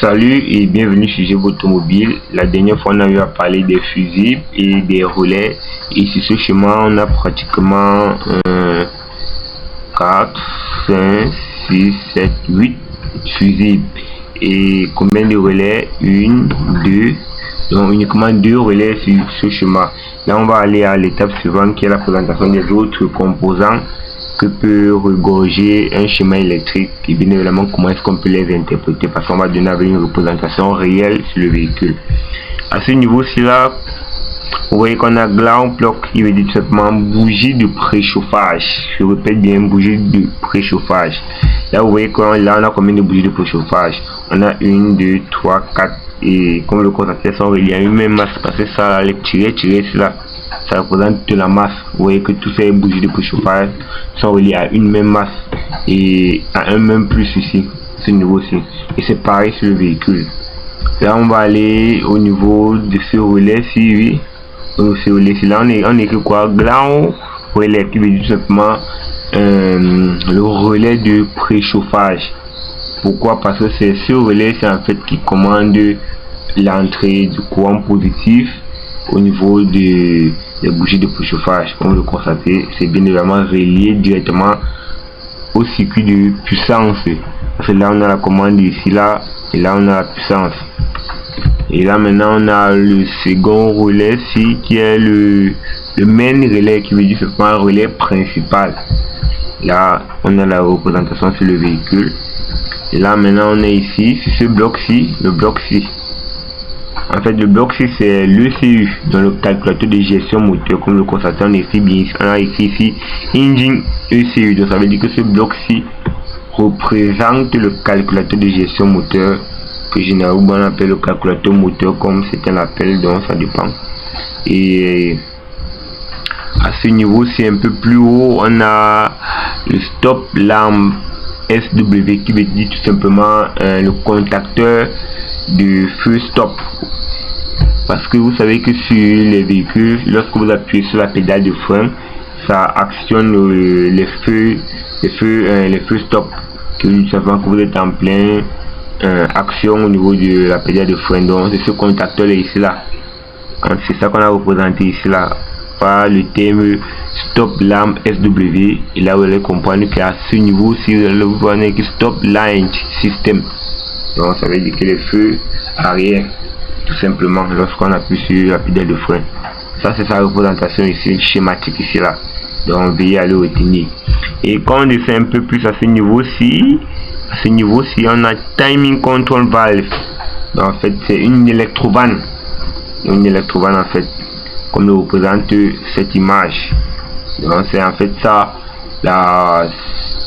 Salut et bienvenue sur GV Automobile. La dernière fois on a eu à parler des fusibles et des relais, et sur ce chemin on a pratiquement 4, 5, 6, 7, 8 fusibles. Et combien de relais? 1, 2, donc uniquement 2 relais sur ce chemin. Là on va aller à l'étape suivante qui est la présentation des autres composants que peut regorger un schéma électrique, et bien évidemment comment est-ce qu'on peut les interpréter, parce qu'on va donner avec une représentation réelle sur le véhicule. À ce niveau-ci là, vous voyez qu'on a ground block, il veut dire tout simplement bougie de préchauffage. Je répète bien, bougie de préchauffage. Là vous voyez qu'on là on a combien de bougies de préchauffage? On a 1, 2, 3, 4, et comme le constater sont reliés à une même masse, parce que ça là, les tirer cela, ça représente de la masse. Vous voyez que tous ces bougies de préchauffage sont reliées à une même masse et à un même plus ici, ce niveau-ci, et c'est pareil sur le véhicule. Là on va aller au niveau de ce relais ci, oui, ce relais ci, là on écrit quoi? Ground relais, qui veut dire tout simplement le relais de préchauffage. Pourquoi? Parce que c'est ce relais, c'est en fait qui commande l'entrée du courant positif au niveau des bougies de préchauffage. Comme vous le constatez, c'est bien évidemment relié directement au circuit de puissance, parce que là on a la commande ici, là, et là on a la puissance. Et là maintenant on a le second relais ici qui est le main relais, qui veut dire simplement un relais principal. Là on a la représentation sur le véhicule, et là maintenant on est ici sur ce bloc-ci, le bloc-ci. En fait, le bloc C, c'est l'ECU, dans le calculateur de gestion moteur. Comme le constater, on écrit bien ici, on a écrit ici Engine ECU. Donc ça veut dire que ce bloc C représente le calculateur de gestion moteur, que généralement on appelle le calculateur moteur, comme certains l'appellent, donc ça dépend. Et à ce niveau, c'est un peu plus haut, on a le stop lamp SW, qui veut dire tout simplement le contacteur de feu stop. Parce que vous savez que sur les véhicules, lorsque vous appuyez sur la pédale de frein, ça actionne les feux stop, que tout simplement que vous êtes en plein action au niveau de la pédale de frein. Donc c'est ce contacteur là ici là, c'est ça qu'on a représenté ici là par le terme stop lamp SW. Et là vous allez comprendre qu'à ce niveau ci vous allez voir que stop line system, donc ça veut dire que les feux arrière, tout simplement, lorsqu'on appuie sur la pédale de frein. Ça c'est sa représentation ici, schématique ici là, donc veuillez aller retenir. Et quand on descend un peu plus à ce niveau-ci, on a timing control valve. Donc en fait c'est une électrovanne, en fait, comme le représente cette image. Donc c'est en fait ça la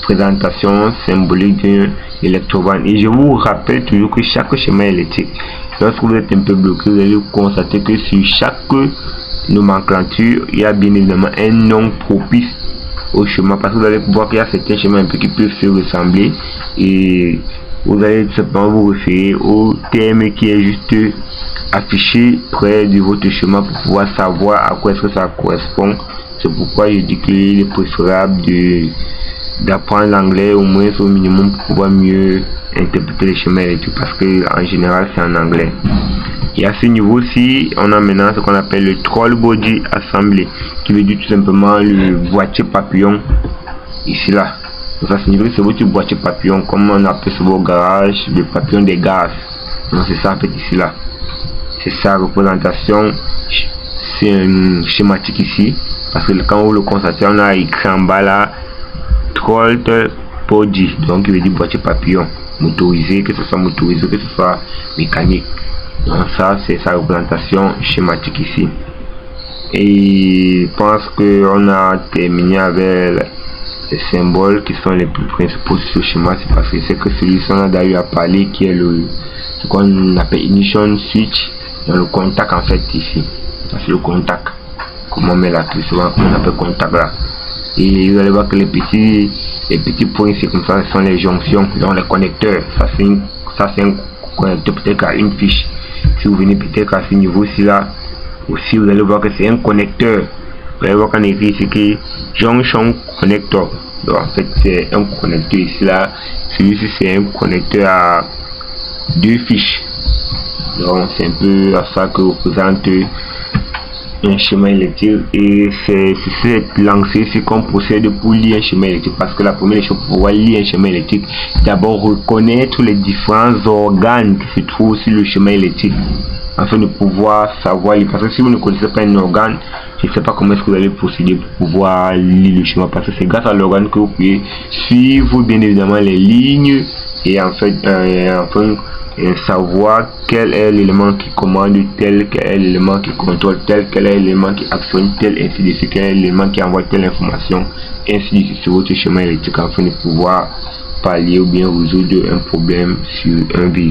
présentation symbolique d'une électrovanne. Et je vous rappelle toujours que chaque schéma électrique, lorsque vous êtes un peu bloqué, vous allez constater que sur chaque nomenclature, il y a bien évidemment un nom propice au schéma, parce que vous allez voir qu'il y a certains schémas un peu qui peuvent se ressembler, et vous allez tout simplement vous référer au terme qui est juste affiché près de votre schéma pour pouvoir savoir à quoi est-ce que ça correspond. C'est pourquoi je dis qu'il est préférable d'apprendre l'anglais au moins au minimum pour pouvoir mieux interpréter les schémas électriques, parce que en général c'est en anglais. Et à ce niveau-ci, on a maintenant ce qu'on appelle le troll body assembly, qui veut dire tout simplement le boîtier papillon ici là. Donc ça signifie que c'est votre boîtier papillon, comme on appelle sur vos garages le papillon des gaz. Donc c'est ça en fait ici là, c'est sa représentation, c'est un schématique ici, parce que quand vous le constatez, on a écrit en bas là troll body, donc il veut dire boîtier papillon motorisé, que ce soit motorisé, que ce soit mécanique. Donc ça c'est sa représentation schématique ici. Et je pense que on a terminé avec les symboles qui sont les plus principaux sur ce schéma. C'est parce que c'est que celui-ci on a d'ailleurs à parler, qui est ce qu'on appelle ignition switch, dans le contact en fait ici. C'est le contact, comment on met la clé, souvent on appelle contact là. Et vous allez voir que les petits points c'est comme ça, ce sont les jonctions, donc les connecteurs. Ça c'est un connecteur peut-être à une fiche. Si vous venez peut-être à ce niveau-ci là aussi, vous allez voir que c'est un connecteur. Vous allez voir qu'on écrit ici que junction connector. Donc en fait c'est un connecteur ici là. Celui-ci c'est un connecteur 2 fiches. Donc c'est un peu à ça que représente un schéma électrique, et c'est cette lancée qu'on procède pour lire un schéma électrique. Parce que la première chose pour pouvoir lire un schéma électrique, d'abord reconnaître les différents organes qui se trouvent sur le schéma électrique afin de pouvoir savoir, parce que si vous ne connaissez pas un organe, je ne sais pas comment est-ce que vous allez procéder pour pouvoir lire le schéma, parce que c'est grâce à l'organe que vous pouvez suivre bien évidemment les lignes et en fait savoir quel est l'élément qui commande, tel quel est l'élément qui contrôle, tel quel est l'élément qui actionne, tel ainsi de suite, quel est l'élément qui envoie telle information, ainsi de suite sur votre schéma électrique afin de pouvoir pallier ou bien résoudre un problème sur un véhicule.